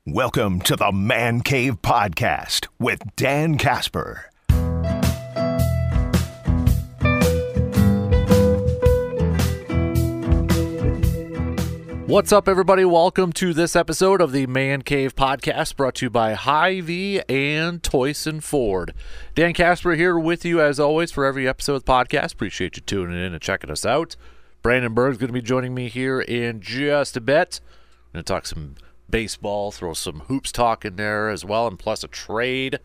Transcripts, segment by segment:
Welcome to the Man Cave Podcast with Dan Casper. What's up, everybody? Welcome to this episode of the Man Cave Podcast, brought to you by Hy-Vee and Toyson Ford. Dan Casper here with you, as always, for every episode of the podcast. Appreciate you tuning in and checking us out. Brandon Berg is going to be joining me here in just a bit. We're going to talk some baseball, throw some hoops talk in there as well, and plus a trade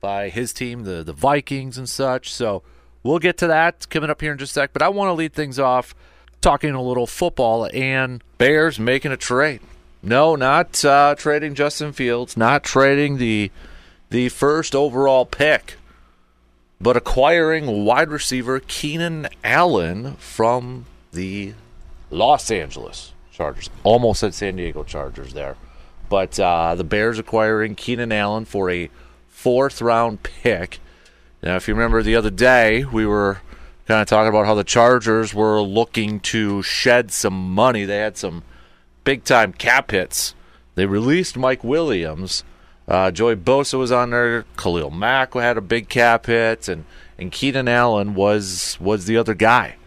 by his team, the Vikings and such. So we'll get to that coming up here in just a sec. But I want to lead things off talking a little football and Bears making a trade. No, not trading Justin Fields, not trading the first overall pick, but acquiring wide receiver Keenan Allen from the Los Angeles Chargers. Almost said San Diego Chargers there. But the Bears acquiring Keenan Allen for a fourth-round pick. Now, if you remember the other day, we were kind of talking about how the Chargers were looking to shed some money. They had some big-time cap hits. They released Mike Williams. Joey Bosa was on there. Khalil Mack had a big cap hit. And Keenan Allen was the other guy.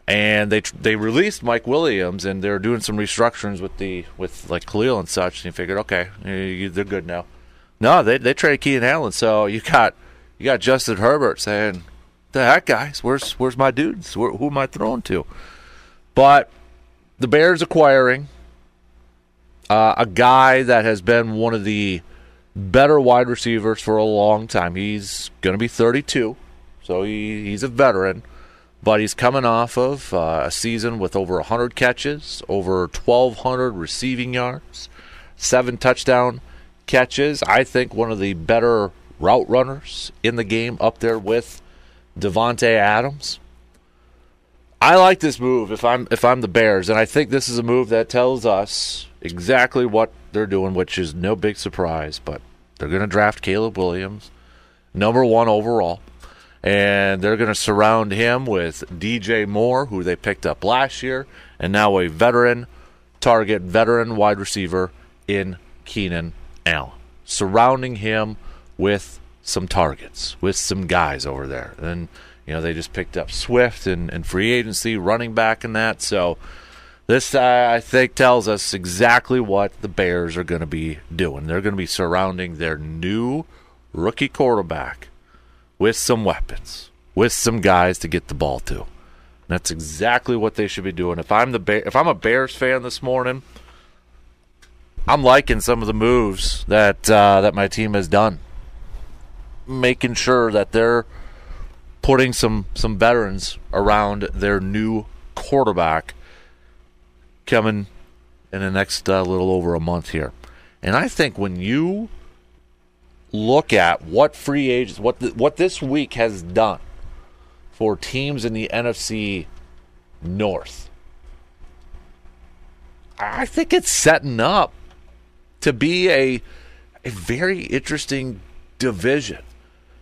And they released Mike Williams, and they're doing some restructurings with like Khalil and such. And you figured, okay, they're good now. No, they traded Keenan Allen, so you got Justin Herbert saying, "The heck, guys, where's my dudes? Who am I throwing to?" But the Bears acquiring a guy that has been one of the better wide receivers for a long time. He's going to be 32, so he's a veteran. But he's coming off of a season with over 100 catches, over 1,200 receiving yards, 7 touchdown catches. I think one of the better route runners in the game, up there with Devontae Adams. I like this move if I'm the Bears, and I think this is a move that tells us exactly what they're doing, which is no big surprise. But they're going to draft Caleb Williams, number 1 overall. And they're going to surround him with DJ Moore, who they picked up last year, and now a veteran wide receiver in Keenan Allen. Surrounding him with some targets, with some guys over there. And, they just picked up Swift and free agency, running back and that. So this, I think, tells us exactly what the Bears are going to be doing. They're going to be surrounding their new rookie quarterback with some weapons, with some guys to get the ball to. And that's exactly what they should be doing. If I'm a Bears fan this morning, I'm liking some of the moves that my team has done, making sure that they're putting some veterans around their new quarterback coming in the next little over a month here. And I think when you look at what free agents, what this week has done for teams in the NFC North, I think it's setting up to be a very interesting division.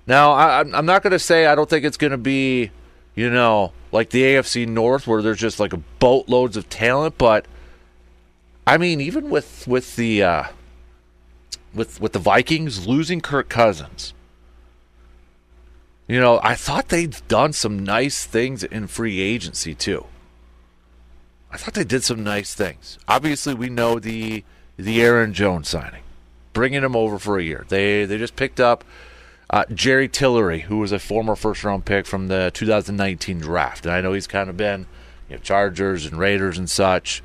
Now, I'm not going to say I don't think it's going to be, like the AFC North where there's just like boatloads of talent, but I mean, even with the Vikings losing Kirk Cousins, I thought they'd done some nice things in free agency too. I thought they did some nice things. Obviously, we know the Aaron Jones signing, bringing him over for a year. They just picked up Jerry Tillery, who was a former first-round pick from the 2019 draft. And I know he's kind of been Chargers and Raiders and such.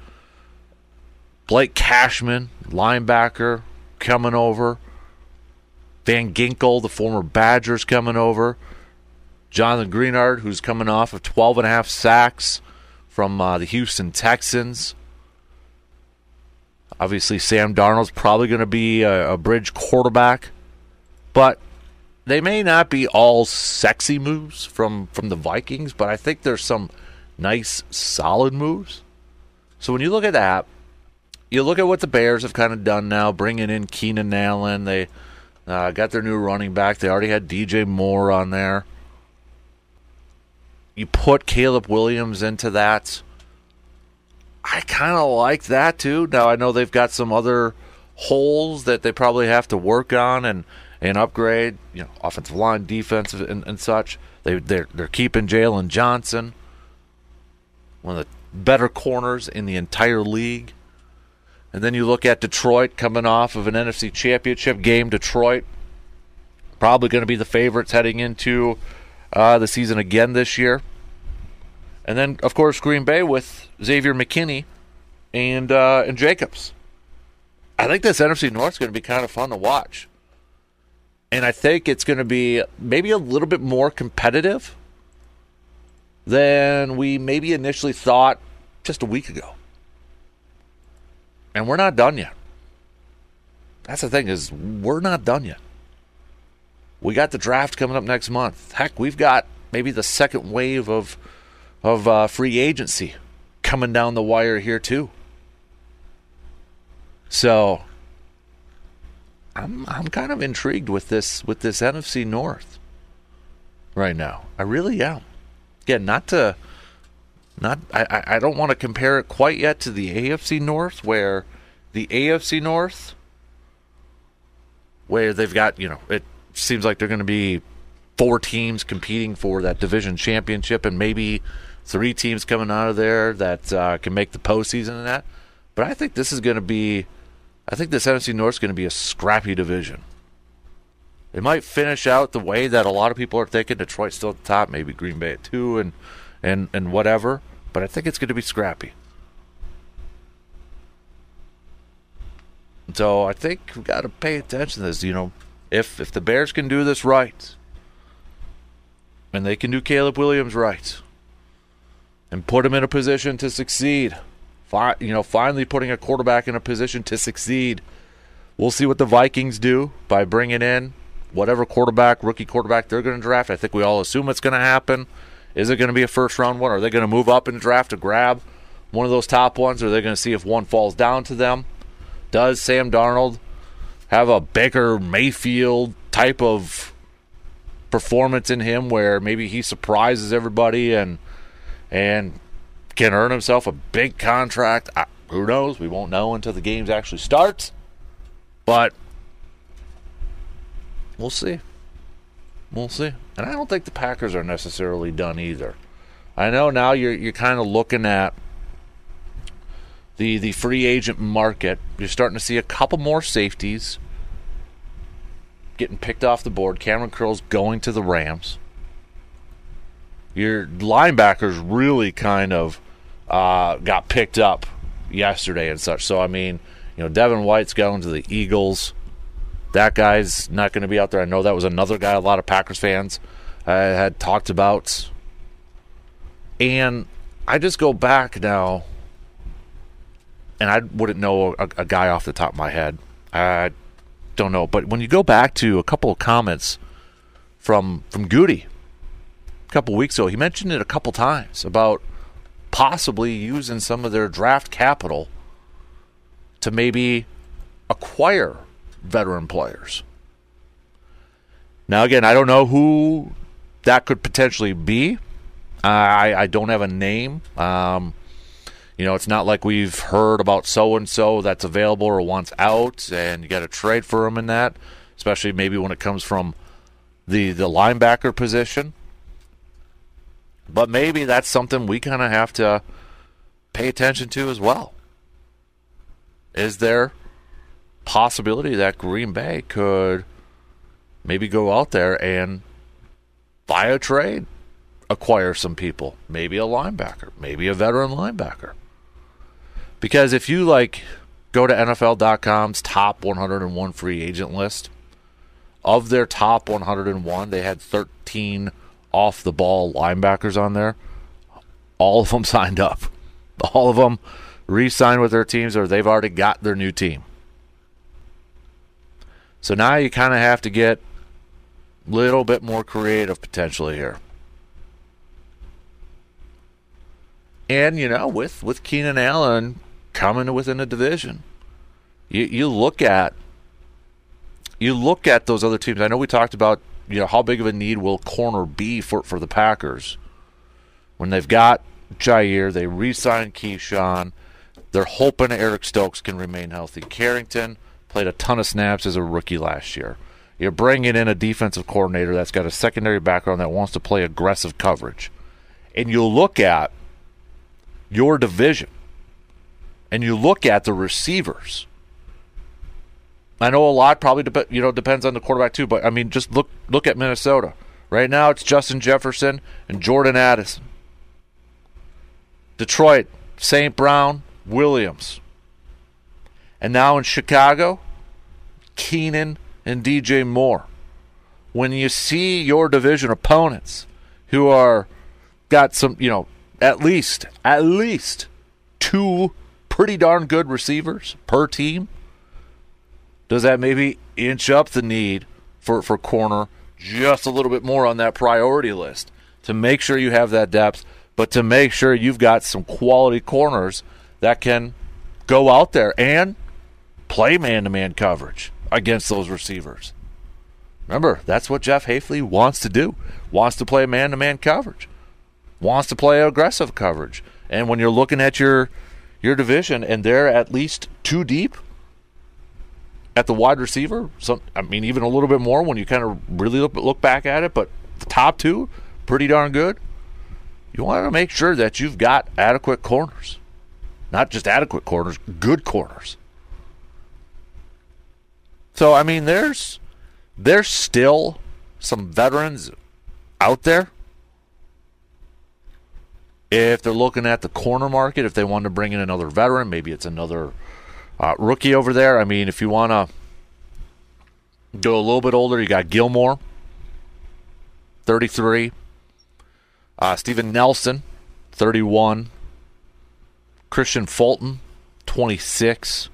Blake Cashman, linebacker, coming over. Van Ginkel, the former Badgers, coming over. Jonathan Greenard, who's coming off of 12.5 sacks from the Houston Texans. Obviously, Sam Darnold's probably going to be a bridge quarterback. But they may not be all sexy moves from the Vikings, but I think there's some nice, solid moves. So when you look at that, you look at what the Bears have kind of done now, bringing in Keenan Allen. They got their new running back. They already had DJ Moore on there. You put Caleb Williams into that. I kind of like that too. Now I know they've got some other holes that they probably have to work on and upgrade, offensive line, defensive, and such. They're keeping Jalen Johnson, one of the better corners in the entire league. And then you look at Detroit coming off of an NFC Championship game. Detroit probably going to be the favorites heading into the season again this year. And then, of course, Green Bay with Xavier McKinney and Jacobs. I think this NFC North is going to be kind of fun to watch. And I think it's going to be maybe a little bit more competitive than we maybe initially thought just a week ago. And we're not done yet. That's the thing, is we're not done yet. We got the draft coming up next month. Heck, we've got maybe the second wave of free agency coming down the wire here too. So I'm kind of intrigued with this NFC North right now. I really am. Again, I don't want to compare it quite yet to the AFC North, where the AFC North, where they've got, it seems like they're going to be 4 teams competing for that division championship, and maybe 3 teams coming out of there that can make the postseason and that. But I think this NFC North is going to be a scrappy division. They might finish out the way that a lot of people are thinking. Detroit's still at the top, maybe Green Bay at 2 and whatever. But I think it's going to be scrappy. So I think we've got to pay attention to this. If the Bears can do this right, and they can do Caleb Williams right, and put him in a position to succeed, finally putting a quarterback in a position to succeed. We'll see what the Vikings do by bringing in whatever rookie quarterback they're going to draft. I think we all assume it's going to happen. Is it going to be a first-round one? Are they going to move up in the draft to grab one of those top ones? Or are they going to see if one falls down to them? Does Sam Darnold have a Baker Mayfield type of performance in him where maybe he surprises everybody and can earn himself a big contract? Who knows? We won't know until the games actually start. But we'll see. We'll see. And I don't think the Packers are necessarily done either. I know now you're kind of looking at the free agent market. You're starting to see a couple more safeties getting picked off the board. Cameron Curl's going to the Rams. Your linebackers really kind of got picked up yesterday and such. So, Devin White's going to the Eagles. That guy's not going to be out there. I know that was another guy a lot of Packers fans had talked about. And I just go back now, and I wouldn't know a guy off the top of my head. I don't know. But when you go back to a couple of comments from Goody a couple weeks ago, he mentioned it a couple times about possibly using some of their draft capital to maybe acquire veteran players. Now, again, I don't know who that could potentially be. I don't have a name. It's not like we've heard about so-and-so that's available or wants out, and you got to trade for him in that, especially maybe when it comes from the linebacker position. But maybe that's something we kind of have to pay attention to as well. Is there possibility that Green Bay could maybe go out there and via trade acquire some people, maybe a linebacker, maybe a veteran linebacker? Because if you go to NFL.com's top 101 free agent list, of their top 101, they had 13 off the ball linebackers on there. All of them signed up. All of them re-signed with their teams, or they've already got their new team. So now you kind of have to get a little bit more creative potentially here. And, with Keenan Allen coming within a division, you look at those other teams. I know we talked about, how big of a need will corner be for the Packers. When they've got Jair, they re-signed Keyshawn. They're hoping Eric Stokes can remain healthy. Carrington Played a ton of snaps as a rookie last year. You're bringing in a defensive coordinator that's got a secondary background that wants to play aggressive coverage. And you look at your division, and you look at the receivers. I know a lot probably depends on the quarterback too, but I mean, just look at Minnesota. Right now it's Justin Jefferson and Jordan Addison. Detroit, St. Brown, Williams. And now in Chicago, Keenan and DJ Moore. When you see your division opponents who are got some, at least 2 pretty darn good receivers per team, does that maybe inch up the need for corner just a little bit more on that priority list to make sure you have that depth, but to make sure you've got some quality corners that can go out there and play man-to-man coverage against those receivers? Remember, that's what Jeff Hafley wants to do. Wants to play man-to-man coverage. Wants to play aggressive coverage. And when you're looking at your division and they're at least 2 deep at the wide receiver, even a little bit more when you kind of really look back at it, but the top 2, pretty darn good. You want to make sure that you've got adequate corners. Not just adequate corners, good corners. So, I mean, there's still some veterans out there. If they're looking at the corner market, if they want to bring in another veteran, maybe it's another rookie over there. I mean, if you want to go a little bit older, you got Gilmore, 33. Steven Nelson, 31. Christian Fulton, 26.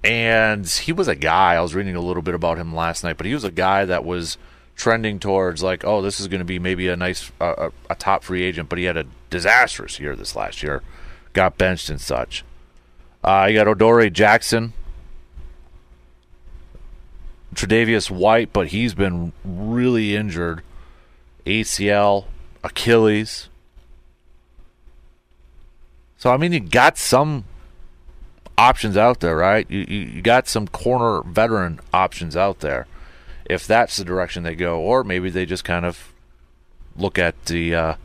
And he was a guy, I was reading a little bit about him last night, but he was a guy that was trending towards like, oh, this is going to be maybe a nice, a top free agent, but he had a disastrous year this last year. Got benched and such. You got Odore Jackson, Tre'Davious White, but he's been really injured. ACL, Achilles. So, I mean, you got some options out there, right? You got some corner veteran options out there if that's the direction they go, or maybe they just kind of look at the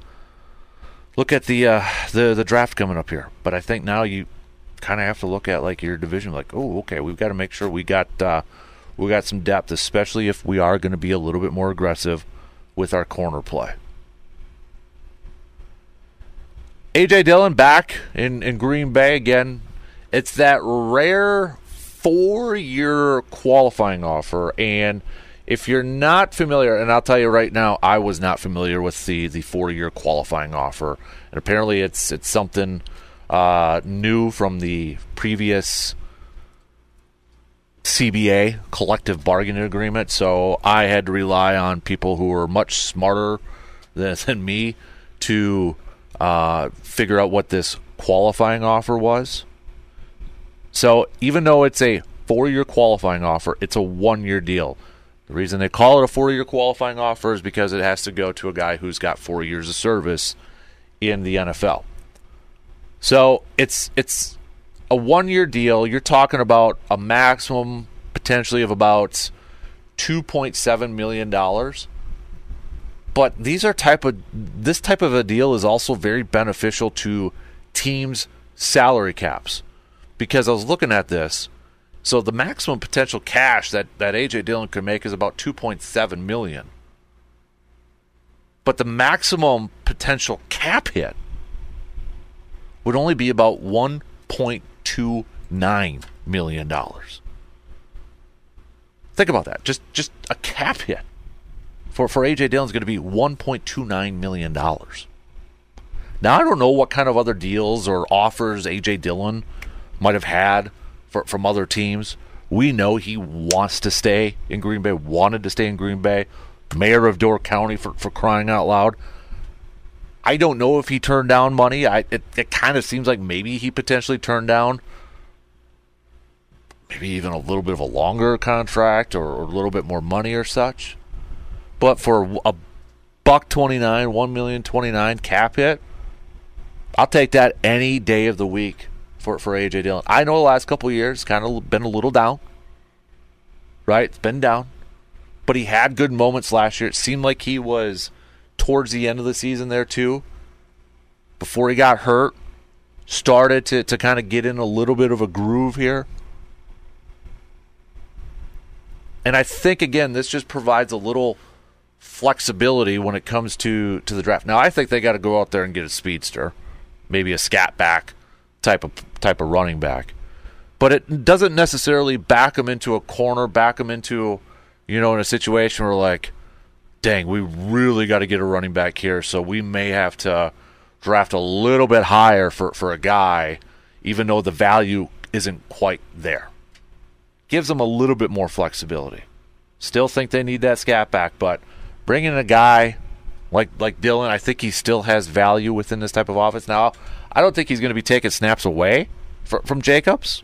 draft coming up here. But I think now you kind of have to look at like your division, like, oh, okay, we've got to make sure we got some depth, especially if we are going to be a little bit more aggressive with our corner play. A.J. Dillon back in Green Bay again. It's that rare 4-year qualifying offer, and if you're not familiar, and I'll tell you right now, I was not familiar with the 4-year qualifying offer, and apparently it's something new from the previous CBA, collective bargaining agreement, so I had to rely on people who were much smarter than me to figure out what this qualifying offer was. So even though it's a 4-year qualifying offer, it's a 1-year deal. The reason they call it a 4-year qualifying offer is because it has to go to a guy who's got 4 years of service in the NFL. So it's a 1-year deal. You're talking about a maximum potentially of about $2.7 million. But this type of a deal is also very beneficial to teams' salary caps. Because I was looking at this, so the maximum potential cash that A.J. Dillon could make is about $2.7 million. But the maximum potential cap hit would only be about $1.29 million. Think about that. Just a cap hit for A.J. Dillon is going to be $1.29 million. Now, I don't know what kind of other deals or offers A.J. Dillon might have had from other teams. We know he wants to stay in Green Bay, wanted to stay in Green Bay, mayor of Door County for crying out loud. I don't know if he turned down money. It kind of seems like maybe he potentially turned down maybe even a little bit of a longer contract or a little bit more money or such. But for a $129, $1,029,029 cap hit, I'll take that any day of the week for A.J. Dillon. I know the last couple of years kind of been a little down, right? It's been down. But he had good moments last year. It seemed like he was towards the end of the season there too. Before he got hurt, started to kind of get in a little bit of a groove here. And I think, again, this just provides a little flexibility when it comes to the draft. Now, I think they got to go out there and get a speedster, maybe a scat back type of running back. But it doesn't necessarily back them into a corner, back them into, in a situation where, like, dang, we really got to get a running back here, so we may have to draft a little bit higher for a guy, even though the value isn't quite there. Gives them a little bit more flexibility. Still think they need that scat back, but bringing a guy like Dillon, I think he still has value within this type of offense. Now, I don't think he's going to be taking snaps away from Jacobs.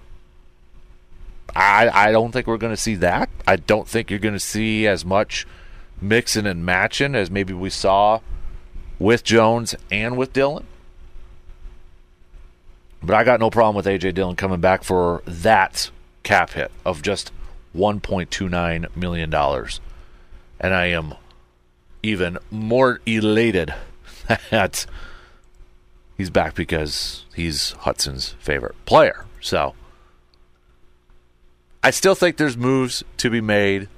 I don't think we're going to see that. I don't think you're going to see as much mixing and matching as maybe we saw with Jones and with Dillon. But I got no problem with A.J. Dillon coming back for that cap hit of just $1.29 million. And I am even more elated that he's back because he's Hudson's favorite player. So I still think there's moves to be made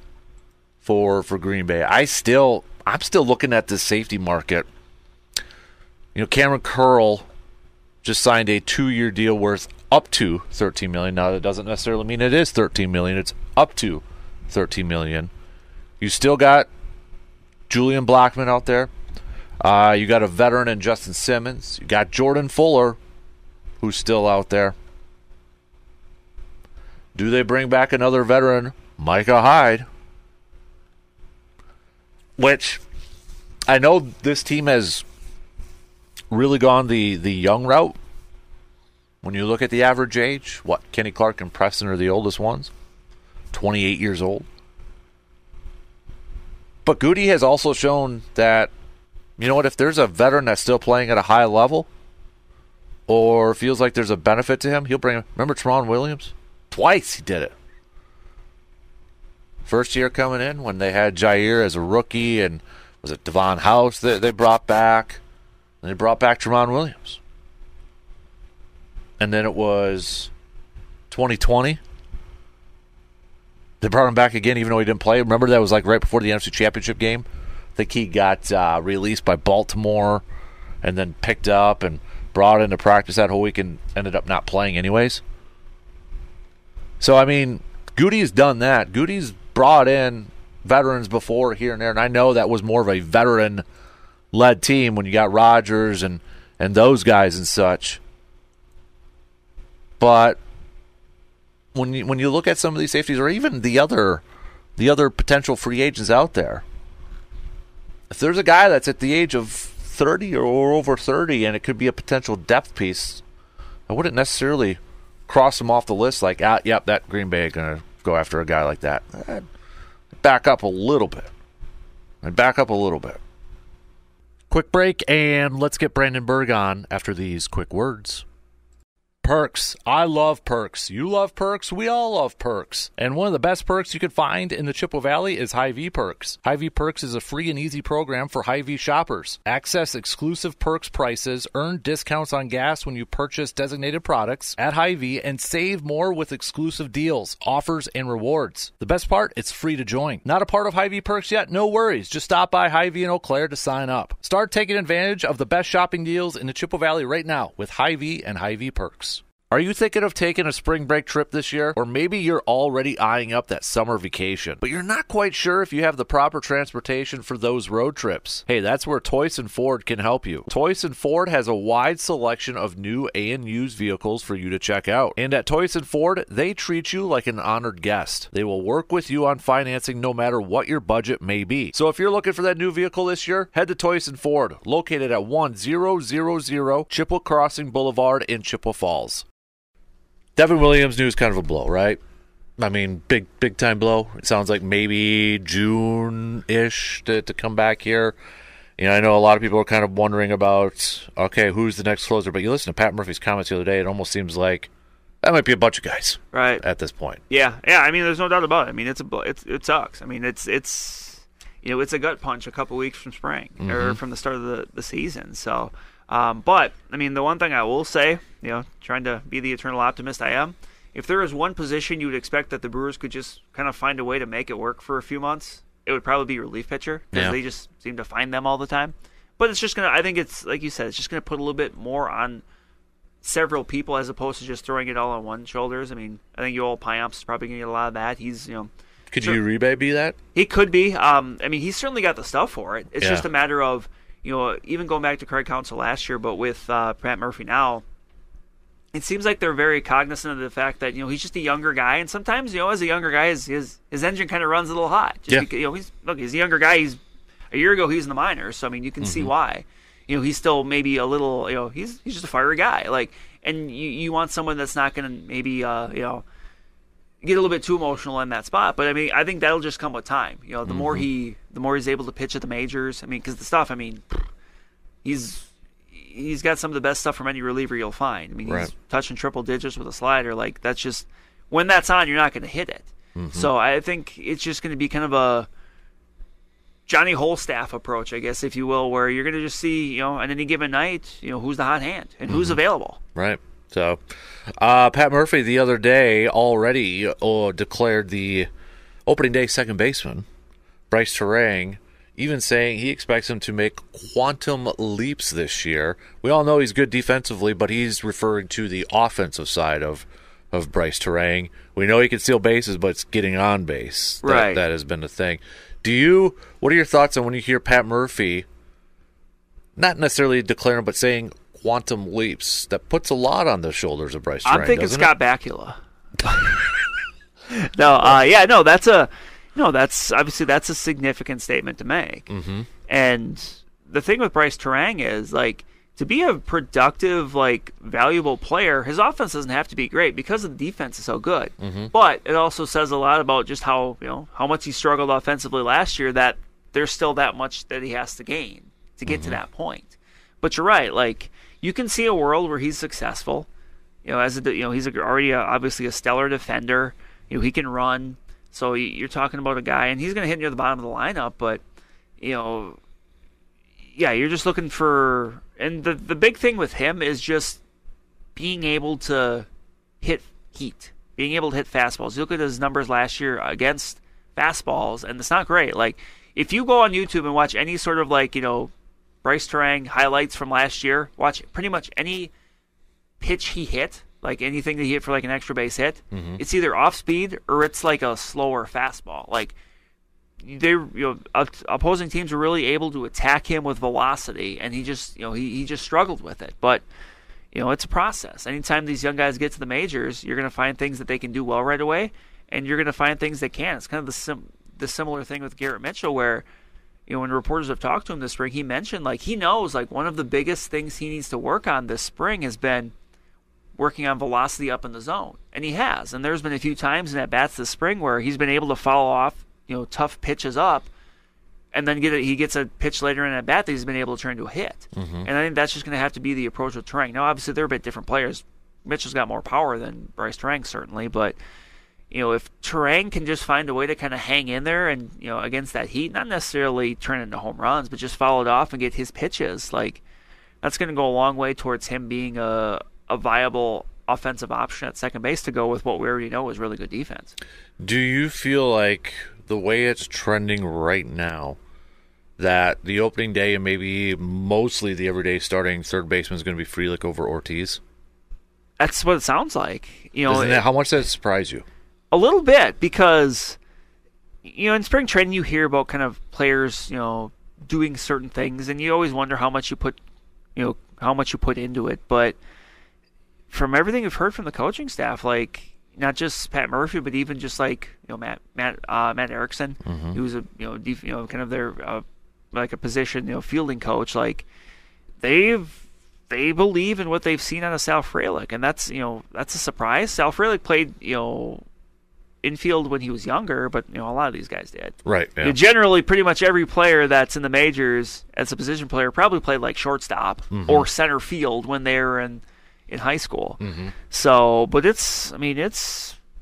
for Green Bay. I'm still looking at the safety market. Cameron Curl just signed a 2-year deal worth up to $13 million. Now, that doesn't necessarily mean it is $13 million. It's up to $13 million. You still got Julian Blackmon out there. You got a veteran in Justin Simmons. You got Jordan Fuller, who's still out there. Do they bring back another veteran, Micah Hyde? Which I know this team has really gone the young route. When you look at the average age, Kenny Clark and Preston are the oldest ones, 28 years old. But Goody has also shown that, if there's a veteran that's still playing at a high level or feels like there's a benefit to him, he'll bring him. Remember Tramon Williams? Twice he did it. First year coming in when they had Jair as a rookie, and was it Devon House that they brought back? And they brought back Tramon Williams. And then it was 2020. They brought him back again even though he didn't play. Remember that was like right before the NFC Championship game? I think he got released by Baltimore and then picked up and brought into practice that whole week and ended up not playing anyways. So, Goody's done that. Goody's brought in veterans before here and there, and I know that was more of a veteran-led team when you got Rodgers and those guys and such. But when you look at some of these safeties, or even the other potential free agents out there, if there's a guy that's at the age of 30 or over 30 and it could be a potential depth piece, I wouldn't necessarily cross him off the list like, yep, that Green Bay is going to go after a guy like that. I'd back up a little bit. Quick break, and let's get Brandon Berg on after these quick words. Perks. I love Perks. You love Perks. We all love Perks. And one of the best perks you can find in the Chippewa Valley is Hy-Vee Perks. Hy-Vee Perks is a free and easy program for Hy-Vee shoppers. Access exclusive Perks prices, earn discounts on gas when you purchase designated products at Hy-Vee, and save more with exclusive deals, offers, and rewards. The best part, it's free to join. Not a part of Hy-Vee Perks yet? No worries. Just stop by Hy-Vee in Eau Claire to sign up. Start taking advantage of the best shopping deals in the Chippewa Valley right now with Hy-Vee and Hy-Vee Perks. Are you thinking of taking a spring break trip this year? Or maybe you're already eyeing up that summer vacation, but you're not quite sure if you have the proper transportation for those road trips. Hey, that's where Toyson Ford can help you. Toyson Ford has a wide selection of new and used vehicles for you to check out. And at Toyson Ford, they treat you like an honored guest. They will work with you on financing no matter what your budget may be. So if you're looking for that new vehicle this year, head to Toyson Ford, located at 1000 Chippewa Crossing Boulevard in Chippewa Falls. Devin Williams news kind of a blow, right? Big time blow. It sounds like maybe June-ish to come back here. I know a lot of people are kind of wondering about, okay, who's the next closer? But you listen to Pat Murphy's comments the other day, it almost seems like that might be a bunch of guys, right, at this point. Yeah. I mean, there's no doubt about it. I mean, it sucks. I mean, it's it's a gut punch a couple weeks from spring or from the start of the season. So, but I mean, the one thing I will say, trying to be the eternal optimist I am, if there is one position you would expect that the Brewers could just kind of find a way to make it work for a few months, it would probably be relief pitcher because they just seem to find them all the time. But it's just I think it's, like you said, it's just going to put a little bit more on several people as opposed to just throwing it all on one shoulders. I mean, I think Yoel Payamps is probably going to get a lot of that. He's, Could Uribe be that? He could be. I mean, he's certainly got the stuff for it. It's just a matter of, even going back to Craig Counsell last year, but with Pat Murphy now, it seems like they're very cognizant of the fact that, he's just a younger guy. And sometimes, as a younger guy, his engine kind of runs a little hot. Because, he's a younger guy. A year ago, he was in the minors. So, I mean, you can see why. He's still maybe a little, he's just a fiery guy. And you want someone that's not going to maybe, get a little bit too emotional in that spot. But I mean, I think that'll just come with time. The more he's able to pitch at the majors. I mean, because the stuff, he's got some of the best stuff from any reliever you'll find. I mean, he's touching triple digits with a slider. That's just, when that's on, you're not going to hit it. So I think it's just going to be kind of a Johnny Holstaff approach, I guess, if you will, where you're going to just see, on any given night, who's the hot hand and who's available. Right. So, Pat Murphy the other day already declared the opening day second baseman, Bryce Terang, even saying he expects him to make quantum leaps this year. We all know he's good defensively, but he's referring to the offensive side of Bryce Terang. We know he can steal bases, but it's getting on base. That has been the thing. What are your thoughts on when you hear Pat Murphy, not necessarily declaring, but saying quantum leaps? That puts a lot on the shoulders of Bryce Terang. I'm thinking Scott Bakula. That's obviously that's a significant statement to make. And the thing with Bryce Terang is, to be a productive, valuable player, his offense doesn't have to be great because the defense is so good. But it also says a lot about just how much he struggled offensively last year, that there's still that much that he has to gain to get to that point. But you're right. You can see a world where he's successful. He's already obviously a stellar defender. He can run. So you're talking about a guy, and he's going to hit near the bottom of the lineup. But you're just looking for. And the big thing with him is just being able to hit heat, being able to hit fastballs. You look at his numbers last year against fastballs, and it's not great. If you go on YouTube and watch any sort of Bryce Terang highlights from last year, watch pretty much any pitch he hit, anything that he hit for an extra base hit, it's either off speed or it's a slower fastball. Opposing teams were really able to attack him with velocity, and he just struggled with it. But it's a process. Anytime these young guys get to the majors, you're going to find things that they can do well right away, and you're going to find things they can't. It's kind of the similar thing with Garrett Mitchell, where when reporters have talked to him this spring, he mentioned he knows one of the biggest things he needs to work on this spring has been working on velocity up in the zone, and he has. And there's been a few times in at bats this spring where he's been able to follow off tough pitches up, and then he gets a pitch later in at bat that he's been able to turn into a hit. And I think that's just going to have to be the approach with Terang. Now, obviously, they're a bit different players. Mitchell's got more power than Bryce Terang, certainly, but if Terang can just find a way to kind of hang in there and against that heat, not necessarily turn into home runs, but just follow it off and get his pitches, that's going to go a long way towards him being a viable offensive option at second base to go with what we already know is really good defense. Do you feel like the way it's trending right now, that the opening day and maybe mostly the everyday starting third baseman is going to be Frelick over Ortiz? That's what it sounds like. How much does that surprise you? A little bit, because in spring training you hear about kind of players doing certain things, and you always wonder how much you put into it. But from everything I've heard from the coaching staff, not just Pat Murphy, but even just Matt Erickson, who's kind of their a position fielding coach. They believe in what they've seen out of Sal Frelick, and that's a surprise. Sal Frelick played infield when he was younger, but a lot of these guys did. Right. Yeah. Generally, pretty much every player that's in the majors as a position player probably played shortstop or center field when they were in in high school. So, but it's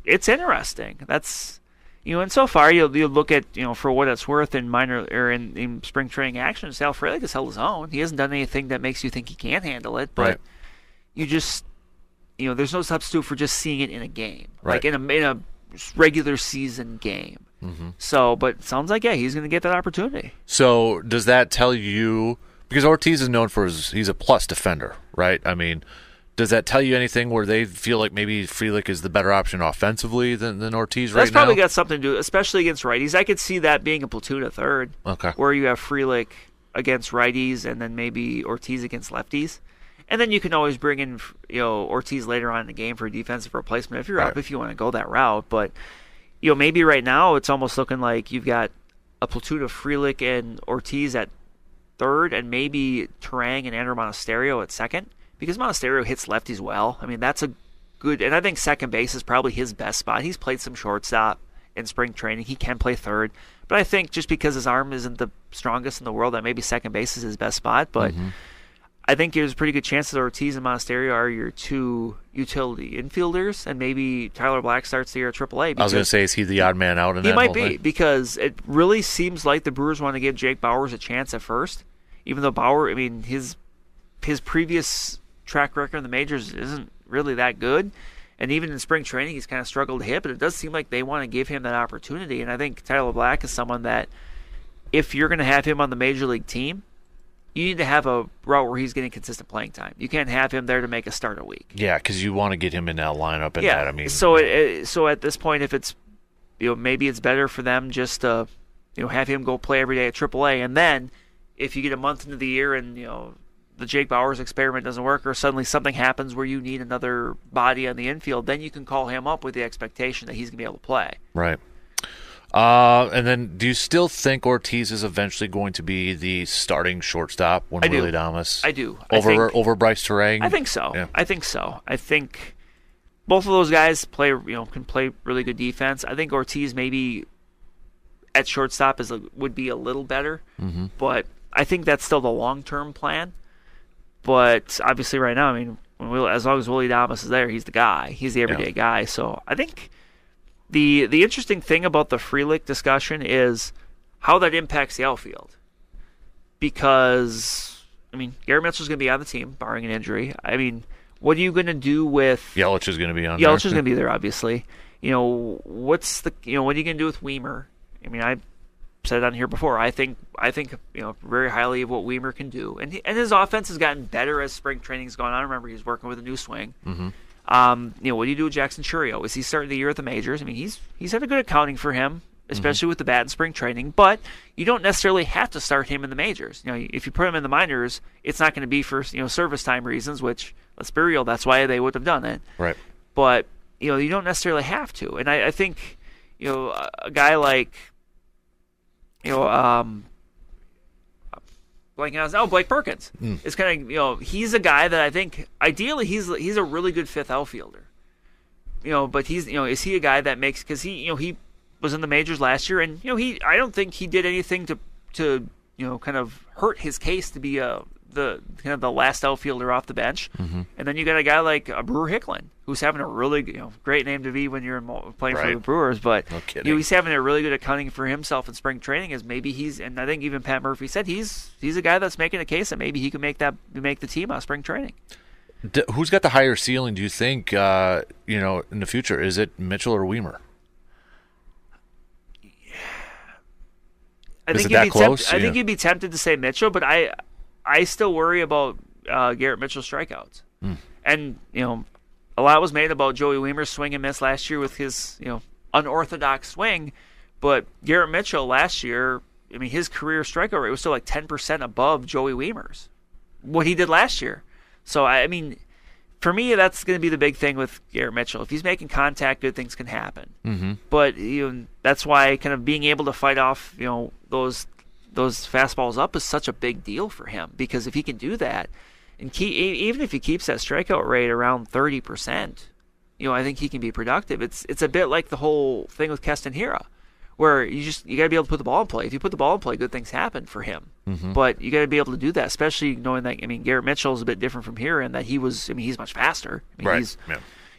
interesting. That's, and so far you look at, for what it's worth in minor or in spring training action, Sal Frelick has held his own. He hasn't done anything that makes you think he can't handle it, but you just, there's no substitute for just seeing it in a game, like in a regular season game. So, but it sounds like, he's going to get that opportunity. So does that tell you, because Ortiz is known for he's a plus defender, right? I mean, does that tell you anything where they feel like maybe Frelick is the better option offensively than Ortiz right now? That's probably got something to do, especially against righties. I could see that being a platoon at third, where you have Frelick against righties and then maybe Ortiz against lefties. And then you can always bring in, Ortiz later on in the game for a defensive replacement if you're up, if you want to go that route. But, maybe right now it's almost looking like you've got a platoon of Frelick and Ortiz at third and maybe Turang and Andrew Monasterio at second, because Monasterio hits lefties well. I mean, that's a good, and I think second base is probably his best spot. He's played some shortstop in spring training. He can play third. But I think just because his arm isn't the strongest in the world, that maybe second base is his best spot. But I think there's a pretty good chance that Ortiz and Monasterio are your two utility infielders, and maybe Tyler Black starts the year at AAA. I was going to say, is he the odd man out in that? He might be, because it really seems like the Brewers want to give Jake Bauers a chance at first, even though Bauer, I mean, his previous track record in the majors isn't really that good, and even in spring training he's kind of struggled to hit, but it does seem like they want to give him that opportunity. And I think Tyler Black is someone that, if you're going to have him on the major league team, you need to have a route where he's getting consistent playing time. You can't have him there to make a start a week. Yeah, because you want to get him in that lineup. And that, I mean, so at this point, if it's, maybe it's better for them just to, have him go play every day at AAA, and then if you get a month into the year and the Jake Bauers experiment doesn't work, or suddenly something happens where you need another body on the infield, then you can call him up with the expectation that he's going to be able to play. Right. And then, do you still think Ortiz is eventually going to be the starting shortstop when Willie Adames? I do. Over Bryce Turang? I think so. Yeah. I think so. I think both of those guys can play really good defense. I think Ortiz maybe at shortstop would be a little better, but I think that's still the long-term plan. But obviously, right now, I mean, as long as Willie Adames is there, he's the guy. He's the everyday guy. So I think the interesting thing about the Frelick discussion is how that impacts the outfield. Because, I mean, Garrett Mitchell's going to be on the team, barring an injury. I mean, what are you going to do with... Yelich is going to be on there. Yelich is going to be there, obviously. What are you going to do with Weimer? I mean, I said it on here before. I think very highly of what Weimer can do, and his offense has gotten better as spring training's gone on. Remember, he's working with a new swing. What do you do with Jackson Churio? Is he starting the year at the majors? I mean, he's had a good accounting for him, especially with the bat in spring training. But you don't necessarily have to start him in the majors. If you put him in the minors, it's not going to be for service time reasons. Which, let's be real, that's why they would have done it. Right. But you don't necessarily have to, and I think a guy like. Blake Perkins is kind of, he's a guy that I think ideally he's a really good fifth outfielder. But he's, is he a guy that makes, because he was in the majors last year, and I don't think he did anything to kind of hurt his case to be the last outfielder off the bench. And then you got a guy like Brewer Hicklin, who's having a really great name to be when you're playing for the Brewers, but he's having a really good accounting for himself in spring training. As maybe and I think even Pat Murphy said he's a guy that's making a case that maybe he can make the team on spring training. Who's got the higher ceiling, do you think, in the future? Is it Mitchell or Weimer? I think you'd be tempted to say Mitchell, but I still worry about Garrett Mitchell's strikeouts. And, a lot was made about Joey Weimer's swing and miss last year with his, unorthodox swing. But Garrett Mitchell last year, I mean, his career strikeout rate was still like 10% above Joey Weimer's, what he did last year. So, I mean, for me, that's going to be the big thing with Garrett Mitchell. If he's making contact, good things can happen. But that's why kind of being able to fight off, those fastballs up is such a big deal for him, because if he can do that, and even if he keeps that strikeout rate around 30%, I think he can be productive. It's a bit like the whole thing with Keston Hiura, where you got to be able to put the ball in play. If you put the ball in play, good things happen for him. Mm-hmm. But you got to be able to do that, especially knowing that, Garrett Mitchell is a bit different from here in that he's much faster.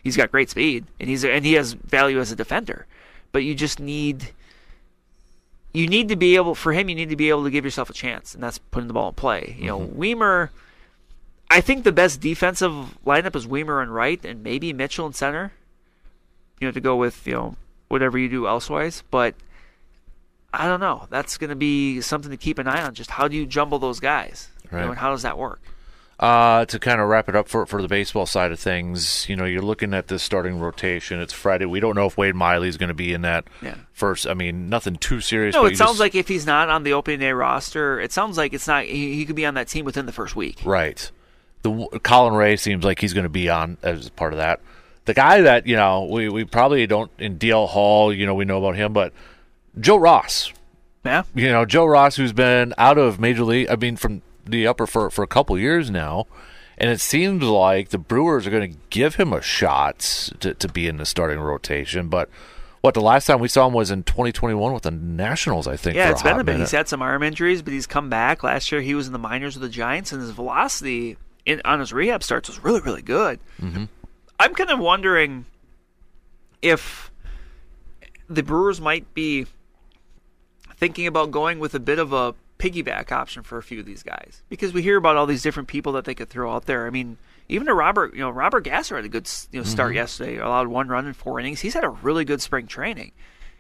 He's got great speed, and he has value as a defender. But you need to be able to give yourself a chance, and that's putting the ball in play. Weimer, I think the best defensive lineup is Weimer and right, and maybe Mitchell in center. To go with whatever you do elsewise, but I don't know. That's going to be something to keep an eye on. Just how do you jumble those guys? Right. And how does that work? To kind of wrap it up for the baseball side of things, you're looking at this starting rotation. It's Friday. We don't know if Wade Miley is going to be in that first. Nothing too serious. No, it sounds like if he's not on the opening day roster, it sounds like it's not. He could be on that team within the first week. Right. Colin Ray seems like he's going to be on as part of that. The guy that, we probably don't, in DL Hall, we know about him, but Joe Ross. Yeah. Joe Ross, who's been out of Major League, from the upper for a couple years now, and it seems like the Brewers are going to give him a shot to be in the starting rotation, but the last time we saw him was in 2021 with the Nationals, I think. Yeah, it's been a bit. He's had some arm injuries, but he's come back. Last year he was in the minors with the Giants, and his velocity on his rehab starts was really, really good. Mm-hmm. I'm kind of wondering if the Brewers might be thinking about going with a bit of a piggyback option for a few of these guys, because we hear about all these different people that they could throw out there. Even to Robert Gasser had a good start yesterday, allowed 1 run in 4 innings. He's had a really good spring training.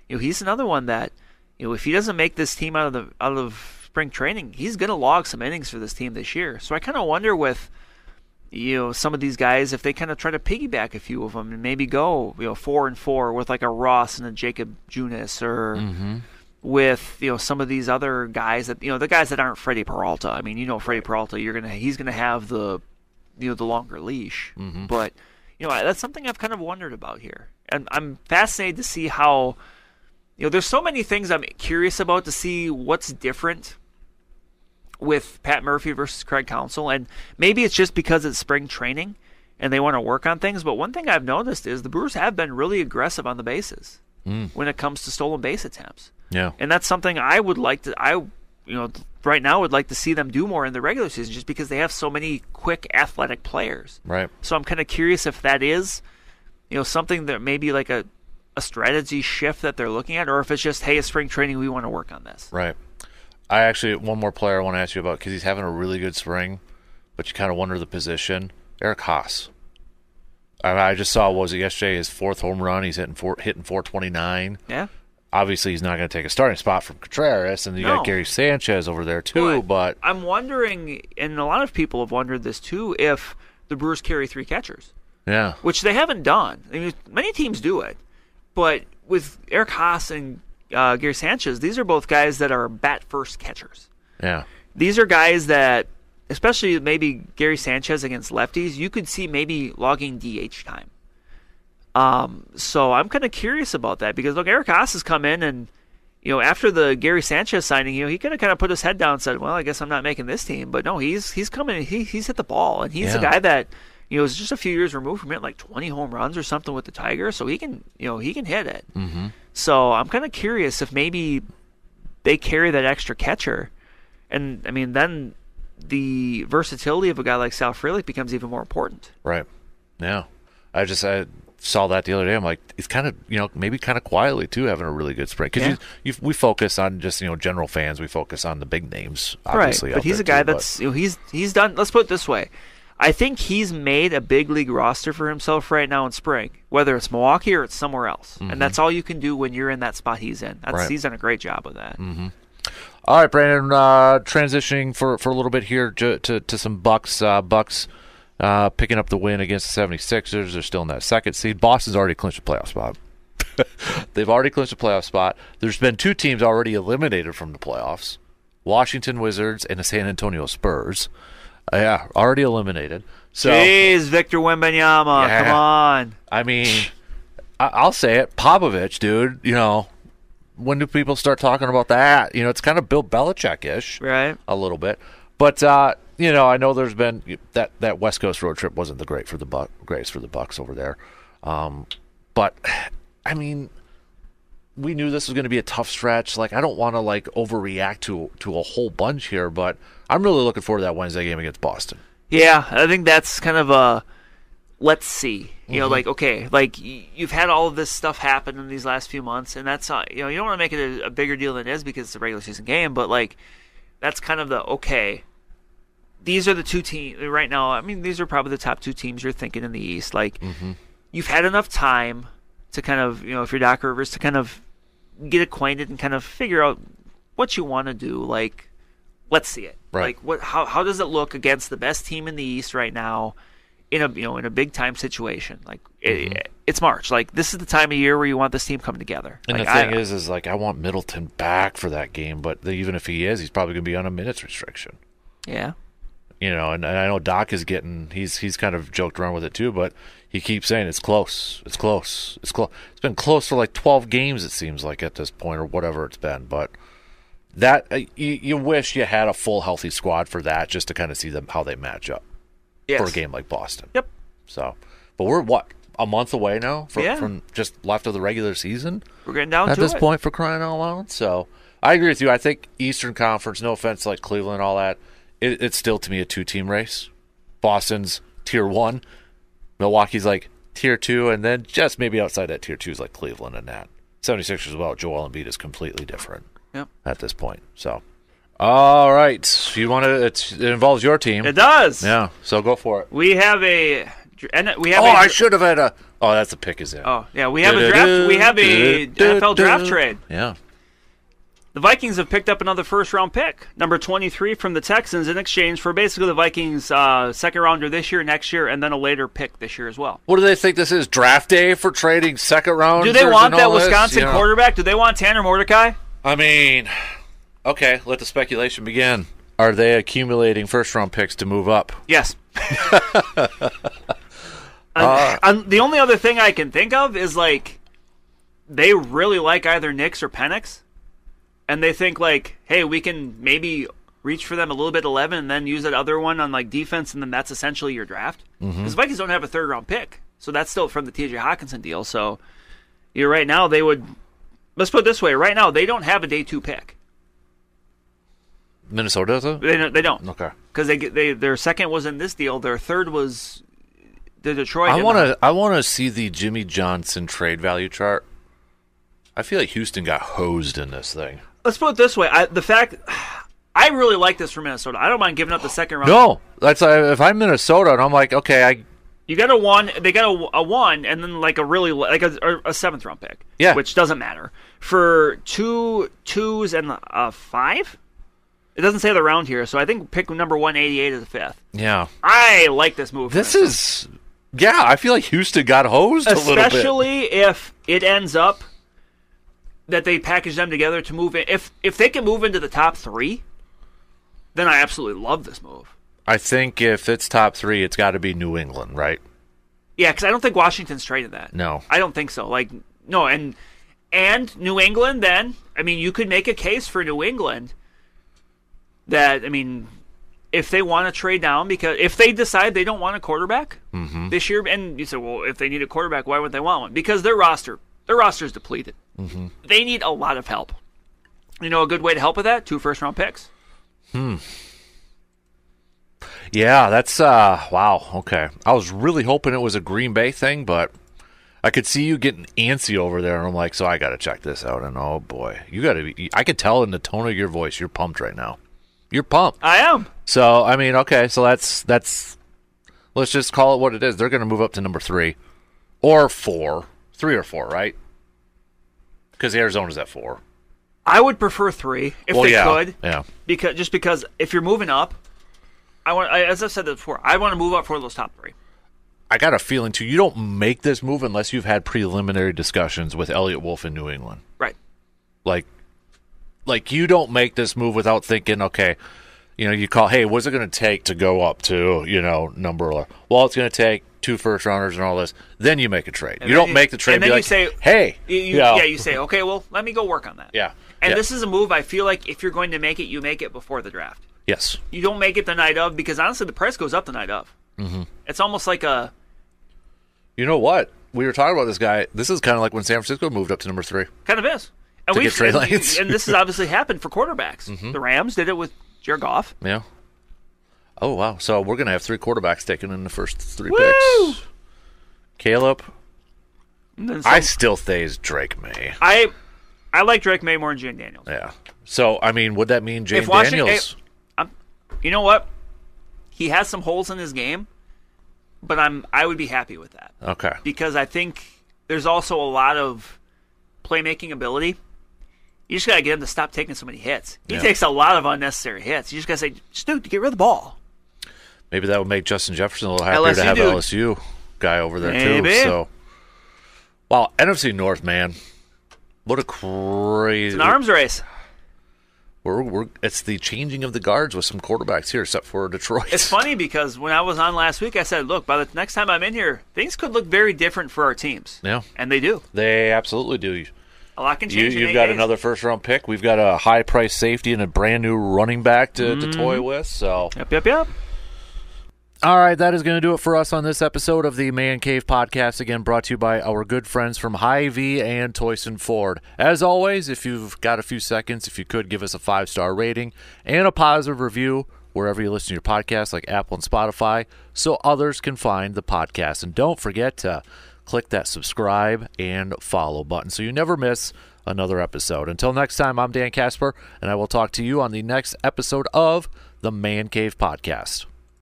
He's another one that, if he doesn't make this team out of spring training, he's going to log some innings for this team this year. So I kind of wonder with some of these guys, if they kind of try to piggyback a few of them and maybe go 4-4 with like a Ross and a Jacob Junis, or with some of these other guys that the guys that aren't Freddie Peralta. Freddie Peralta, he's gonna have the the longer leash, but that's something I've kind of wondered about here, and I'm fascinated to see how there's so many things I'm curious about to see what's different with Pat Murphy versus Craig Counsell, and maybe it's just because it's spring training and they want to work on things. But one thing I've noticed is the Brewers have been really aggressive on the bases when it comes to stolen base attempts. Yeah, and that's something I would like to. Right now would like to see them do more in the regular season, just because they have so many quick, athletic players. Right. So I'm kind of curious if that is, something that maybe like a strategy shift that they're looking at, or if it's just, hey, it's spring training, we want to work on this. Right. One more player I want to ask you about, because he's having a really good spring, but you kind of wonder the position. Eric Haas. I just saw, yesterday, his 4th home run. He's hitting 429. Yeah. Obviously, he's not going to take a starting spot from Contreras, and you got Gary Sanchez over there too. But I'm wondering, and a lot of people have wondered this too, if the Brewers carry 3 catchers. Yeah. Which they haven't done. Many teams do it, but with Eric Haas and Gary Sanchez, these are both guys that are bat-first catchers. Yeah. These are guys that, especially maybe Gary Sanchez against lefties, you could see maybe logging DH time. So I'm kind of curious about that, because look, Eric Haas has come in and, after the Gary Sanchez signing, he could have kind of put his head down and said, well, I guess I'm not making this team. But no, he's come in, he's hit the ball, and he's a guy that, is just a few years removed from it, like 20 home runs or something with the Tigers, so he can hit it. Mm-hmm. So I'm kind of curious if maybe they carry that extra catcher, and then the versatility of a guy like Sal Frelick becomes even more important. Right. Yeah. I saw that the other day. I'm like, it's kind of, maybe kind of quietly too, having a really good spring. Because we focus on just, general fans. We focus on the big names, obviously. Right, but he's a guy that's, he's done, let's put it this way. I think he's made a big league roster for himself right now in spring, whether it's Milwaukee or it's somewhere else. And that's all you can do when you're in that spot he's in. He's done a great job with that. Mm-hmm. All right, Brandon, transitioning for a little bit here to some Bucks. Bucks picking up the win against the 76ers. They're still in that 2nd seed. Boston's already clinched a playoff spot. They've already clinched a playoff spot. There's been 2 teams already eliminated from the playoffs, Washington Wizards and the San Antonio Spurs. Already eliminated. So, jeez, Victor Wembanyama, come on. I'll say it. Popovich, dude, when do people start talking about that? It's kind of Bill Belichick-ish. Right. A little bit. But, I know there's been that West Coast road trip wasn't the greatest for the Bucks over there. But, we knew this was going to be a tough stretch. Like, I don't want to like overreact to a whole bunch here, but I'm really looking forward to that Wednesday game against Boston. Yeah, I think that's kind of a let's see. You know, like, okay, like you've had all of this stuff happen in these last few months, and that's you know, you don't want to make it a bigger deal than it is because it's a regular season game, but like that's kind of the okay. These are the two teams right now. I mean, these are probably the top two teams you're thinking in the East. Like, you've had enough time to kind of, you know, if you're Doc Rivers, to kind of get acquainted and kind of figure out what you want to do. Like, let's see it. Right. Like, how does it look against the best team in the East right now in a big time situation? Like, it's March. Like, this is the time of year where you want this team coming together. And like, the thing is like I want Middleton back for that game, but even if he is, he's probably going to be on a minutes restriction. Yeah. You know, and I know Doc is getting he's kind of joked around with it too, but he keeps saying it's close. It's close. It's close. It's been close for like 12 games, it seems like, at this point, or whatever it's been. But that you wish you had a full healthy squad for that, just to kind of see them how they match up for a game like Boston. Yep. So, but we're a month away now from just left of the regular season. We're getting down to it at this point, for crying out loud. So I agree with you. I think Eastern Conference, no offense to like Cleveland and all that, it's still to me a 2-team race. Boston's tier 1, Milwaukee's like tier 2, and then just maybe outside that tier 2 is like Cleveland and that. 76ers as well. Joel Embiid is completely different at this point. So, all right, you want to? It involves your team. It does. Yeah. So go for it. We have a. I should have had a. Oh, that's the pick is in. Oh yeah, we have a draft. We have a NFL draft trade. Yeah. The Vikings have picked up another first-round pick, number 23 from the Texans, in exchange for basically the Vikings' second-rounder this year, next year, and then a later pick this year as well. What do they think this is, draft day for trading second-rounders? Do they want that this? Wisconsin quarterback? Do they want Tanner Mordecai? I mean, okay, let the speculation begin. Are they accumulating first-round picks to move up? Yes. The only other thing I can think of is, like, they really like either Nix or Penix. And they think, like, hey, we can maybe reach for them a little bit 11 and then use that other one on, like, defense, and then that's essentially your draft. Because Vikings don't have a third-round pick. So that's still from the T.J. Hawkinson deal. So, right now they would – let's put it this way. Right now they don't have a day 2 pick. Minnesota does it? They don't. Okay. Because their second was in this deal. Their third was the Detroit. I want to see the Jimmy Johnson trade value chart. I feel like Houston got hosed in this thing. Let's put it this way. I really like this for Minnesota. I don't mind giving up the second round. No, that's if I'm Minnesota and I'm like, okay, you got a 1. They got a 1, and then like a really like a 7th round pick. Yeah, which doesn't matter for 2 2s and a 5. It doesn't say the round here, so I think pick number 188 is the 5th. Yeah, I like this move. This is I feel like Houston got hosed a little bit, especially if it ends up that they package them together to move in. If they can move into the top 3, then I absolutely love this move. I think if it's top 3, it's got to be New England, right? Yeah, because I don't think Washington's traded that. No. I don't think so. Like, no, and New England then, I mean, you could make a case for New England that, I mean, if they want to trade down, because if they decide they don't want a quarterback this year, and you say, well, if they need a quarterback, why would they want one? Because their roster's depleted. They need a lot of help. You know a good way to help with that? 2 first-round picks. Yeah, that's wow. Okay, I was really hoping it was a Green Bay thing, but I could see you getting antsy over there, and I'm like, so I got to check this out. And oh boy, you got to be. I could tell in the tone of your voice, you're pumped right now. You're pumped. I am. So I mean, okay, so that's. Let's just call it what it is. They're going to move up to number 3 or 4, 3 or 4, right? Because Arizona's at 4. I would prefer 3 if they could. Yeah. Because if you're moving up, as I've said before, I want to move up for those top 3. I got a feeling too. You don't make this move unless you've had preliminary discussions with Elliott Wolf in New England. Right. Like you don't make this move without thinking, okay, you call, hey, what's it going to take to go up to, number 11? Well, it's going to take 2 first rounders and all this. Then you make a trade. You don't make the trade. And then you say, hey. You say, okay, well, let me go work on that. Yeah. And this is a move I feel like if you're going to make it, you make it before the draft. Yes. You don't make it the night of, because honestly, the price goes up the night of. It's almost like a... You know what? we were talking about this guy. This is kind of like when San Francisco moved up to number 3. Kind of is. And To get Trey Lance. and this has obviously happened for quarterbacks. The Rams did it with Jared Goff. Yeah. Oh, wow. So we're going to have 3 quarterbacks taken in the first 3 Woo! picks. Caleb. I still think Drake May. I like Drake May more than Jane Daniels. Yeah. So, I mean, would that mean Jane Daniels? You know what? He has some holes in his game, but I would be happy with that. Okay. Because I think there's also a lot of playmaking ability. You just got to get him to stop taking so many hits. He takes a lot of unnecessary hits. You just got to say, dude, get rid of the ball. Maybe that would make Justin Jefferson a little happier to have LSU guy over there, too. So, wow, NFC North, man. What a crazy... It's an arms race. It's the changing of the guards with some quarterbacks here, except for Detroit. It's funny because when I was on last week, I said, look, by the next time I'm in here, things could look very different for our teams. Yeah. And they do. They absolutely do. A lot can change. You've got another first-round pick. We've got a high-priced safety and a brand-new running back to toy with. So. Yep. All right, that is going to do it for us on this episode of the Man Cave Podcast, again brought to you by our good friends from Hy-Vee and Toyson Ford. As always, if you've got a few seconds, if you could give us a 5-star rating and a positive review wherever you listen to your podcasts, like Apple and Spotify, so others can find the podcast. And don't forget to click that subscribe and follow button so you never miss another episode. Until next time, I'm Dan Casper, and I will talk to you on the next episode of the Man Cave Podcast.